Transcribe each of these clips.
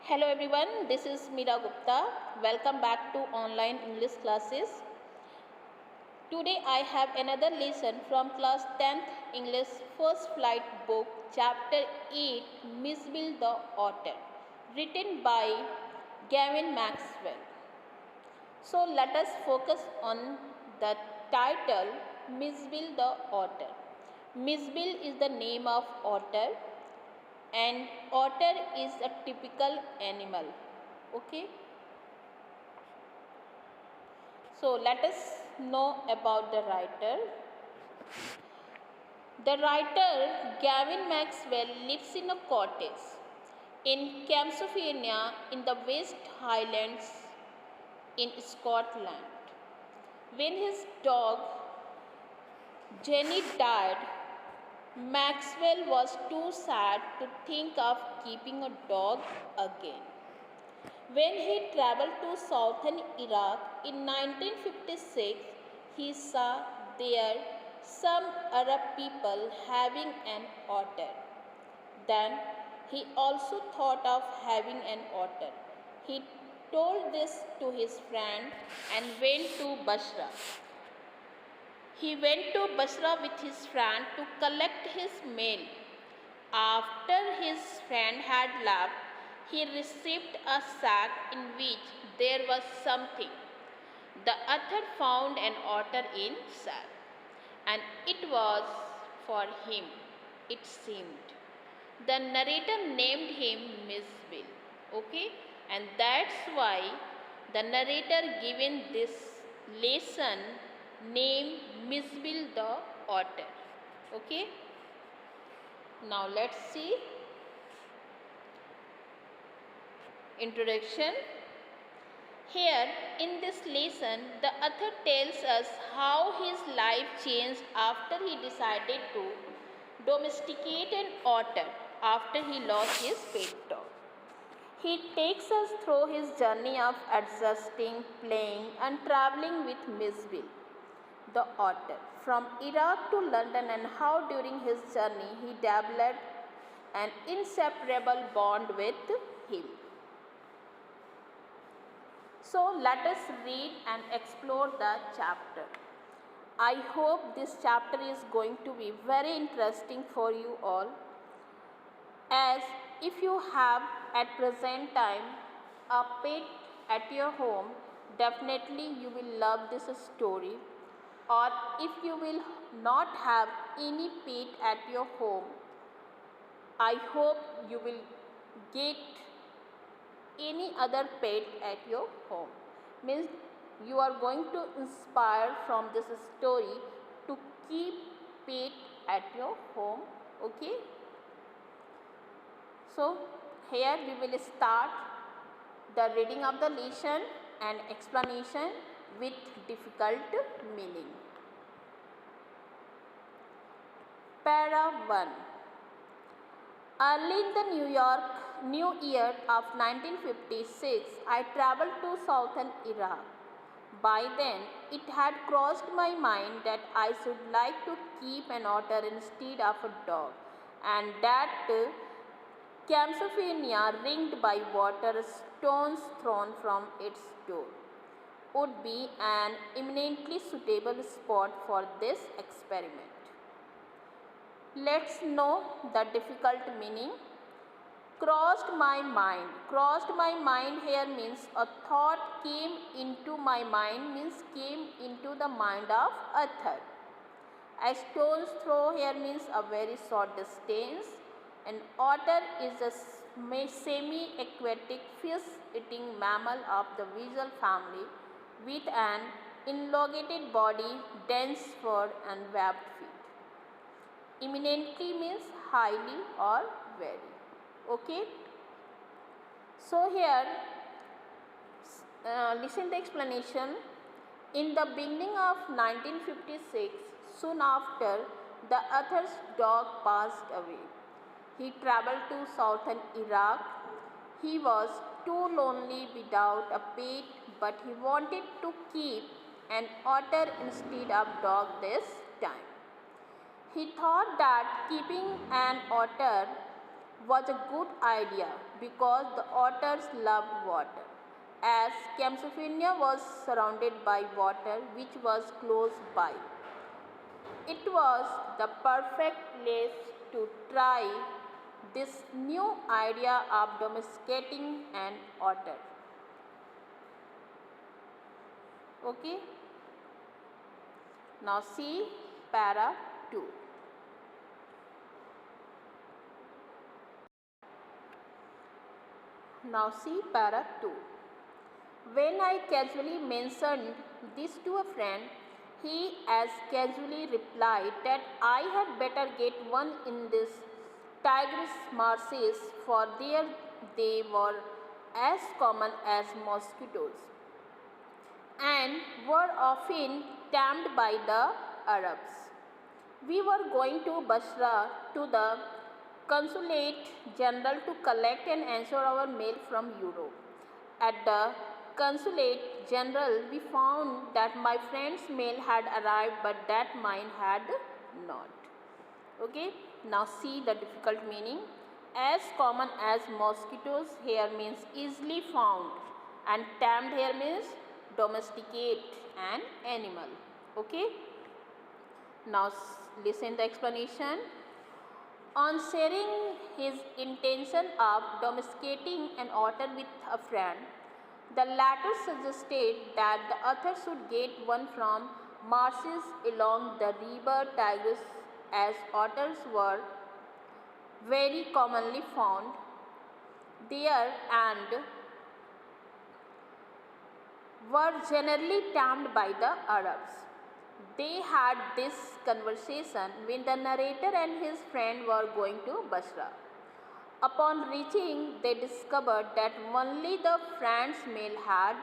Hello everyone, this is Meera Gupta. Welcome back to online English classes. Today I have another lesson from class 10th English First Flight book, chapter 8, Mijbil the otter, written by Gavin Maxwell. So let us focus on the title, Mijbil the otter. Mijbil is the name of otter, and otter is a typical animal. Okay, so let us know about the writer. The writer Gavin Maxwell lives in a cottage in Camsophenia in the West Highlands in Scotland. When his dog Jenny died, Maxwell was too sad to think of keeping a dog again. When he travelled to southern Iraq in 1956, he saw there some Arab people having an otter. Then he also thought of having an otter. He told this to his friend and went to Basra. He went to Basra with his friend to collect his mail. After his friend had left, he received a sack in which there was something. The author found an otter in sack, and it was for him, it seemed. The narrator named him Mijbil. Okay, and that's why the narrator given this lesson name Mijbil the otter. Okay, now let's see introduction. Here in this lesson, the author tells us how his life changed after he decided to domesticate an otter after he lost his pet dog. He takes us through his journey of adjusting, playing and traveling with Mijbil the otter from Iraq to London, and how during his journey he developed an inseparable bond with him. So let us read and explore the chapter. I hope this chapter is going to be very interesting for you all, as if you have at present time a pet at your home, definitely you will love this story. Or if you will not have any pet at your home, I hope you will get any other pet at your home. Means you are going to inspire from this story to keep pet at your home. Okay, so here we will start the reading of the lesson and explanation with difficult meaning. Para 1. Early in the New Year of 1956, I travelled to southern Iraq. By then, it had crossed my mind that I should like to keep an otter instead of a dog, and that Camsophenia, ringed by water, stones thrown from its door, would be an eminently suitable spot for this experiment. Let's know the difficult meaning. Crossed my mind. Crossed my mind here means a thought came into my mind, means came into the mind of author. A stone's throw here means a very short distance. An otter is a semi-aquatic fish-eating mammal of the weasel family with an elongated body, dense fur and webbed feet. Eminently means highly or very. Okay, so here listen the explanation. In the beginning of 1956, soon after the author's dog passed away, he travelled to southern Iraq. He was too lonely without a pet, but he wanted to keep an otter instead of dog this time. He thought that keeping an otter was a good idea because the otters loved water. As Camsophenia was surrounded by water which was close by, it was the perfect place to try this new idea of domesticating an otter. Okay. Now see para 2. Now see para 2. When I casually mentioned this to a friend, he as casually replied that I had better get one in this Tigris marshes, for there they were as common as mosquitoes and were often tamed by the Arabs. We were going to Basra to the Consulate General to collect and answer our mail from Europe. At the Consulate General, we found that my friend's mail had arrived but that mine had not. Okay, now see the difficult meaning. As common as mosquitoes here means easily found, and tamed here means domesticate an animal. Okay, now listen the explanation. On sharing his intention of domesticating an otter with a friend, the latter suggested that the author should get one from marshes along the river Tigris, as otters were very commonly found there and were generally tamed by the Arabs. They had this conversation when the narrator and his friend were going to Basra. Upon reaching, they discovered that only the friend's mail had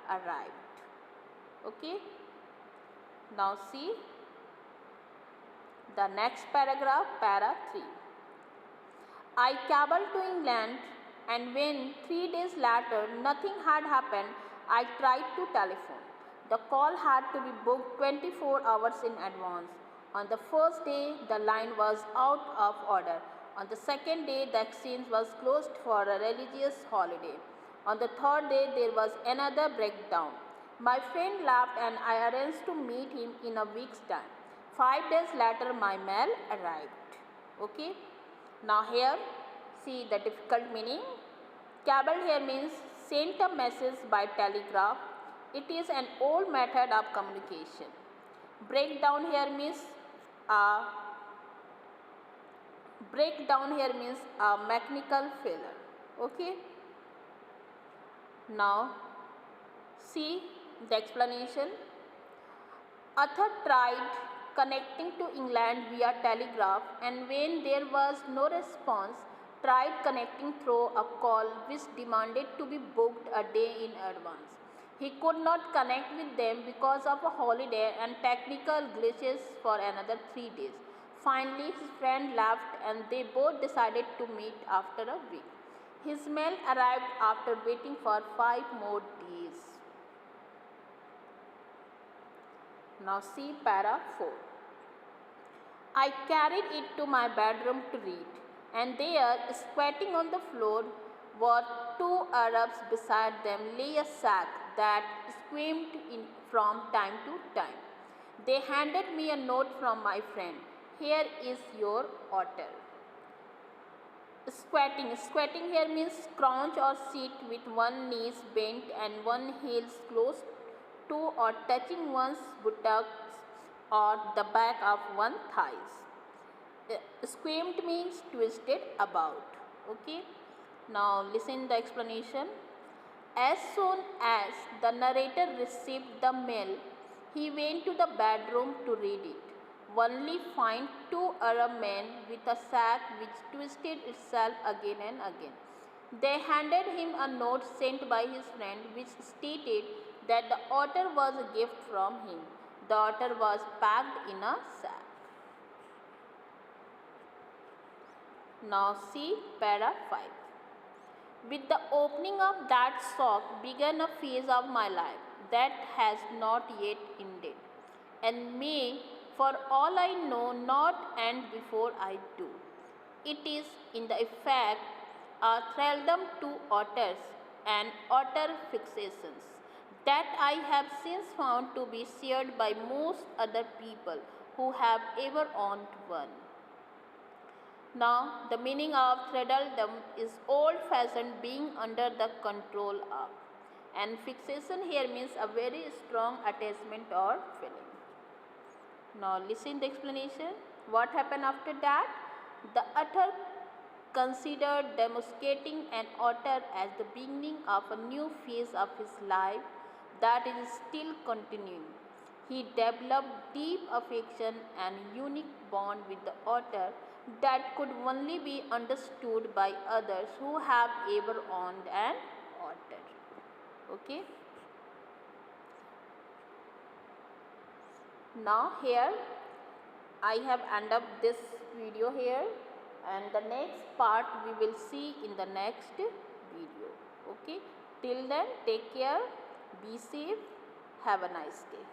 arrived. Okay. Now see the next paragraph, para 3. I cabled to England, and when 3 days later nothing had happened, I tried to telephone. The call had to be booked 24 hours in advance. On the first day, the line was out of order. On the second day, the exchange was closed for a religious holiday. On the third day, there was another breakdown. My friend laughed and I arranged to meet him in a week's time. 5 days later, my mail arrived. Okay. Now here, see the difficult meaning. Cable here means sent a message by telegraph. It is an old method of communication. Breakdown here means a mechanical failure. Okay. Now see the explanation. Author tried connecting to England via telegraph, and when there was no response, tried connecting through a call which demanded to be booked a day in advance. He could not connect with them because of a holiday and technical glitches for another 3 days. Finally, his friend left and they both decided to meet after a week. His mail arrived after waiting for 5 more days. Now see para 4. I carried it to my bedroom to read, and there, squatting on the floor, were 2 Arabs. Beside them lay a sack that squeaked from time to time. They handed me a note from my friend. Here is your otter. Squatting here means crouch or sit with one knee bent and one heel close to or touching one's buttocks or the back of one's thighs. Squeamed means twisted about. Okay. Now listen the explanation. As soon as the narrator received the mail, he went to the bedroom to read it. Only find 2 Arab men with a sack which twisted itself again and again. They handed him a note sent by his friend which stated that the otter was a gift from him. The otter was packed in a sack. Now see para 5. With the opening of that sock began a phase of my life that has not yet ended, and may, for all I know, not end before I do. It is in the effect are thraldom to otters and otter fixations that I have since found to be shared by most other people who have ever owned one. Now, the meaning of thraldom is old-fashioned being under the control of, and fixation here means a very strong attachment or feeling. Now, listen the explanation. What happened after that? The otter considered domesticating an otter as the beginning of a new phase of his life that is still continuing. He developed deep affection and unique bond with the otter that could only be understood by others who have ever owned an otter. Okay. Now here I have end up this video here, and the next part we will see in the next video. Okay. Till then, take care, be safe, have a nice day.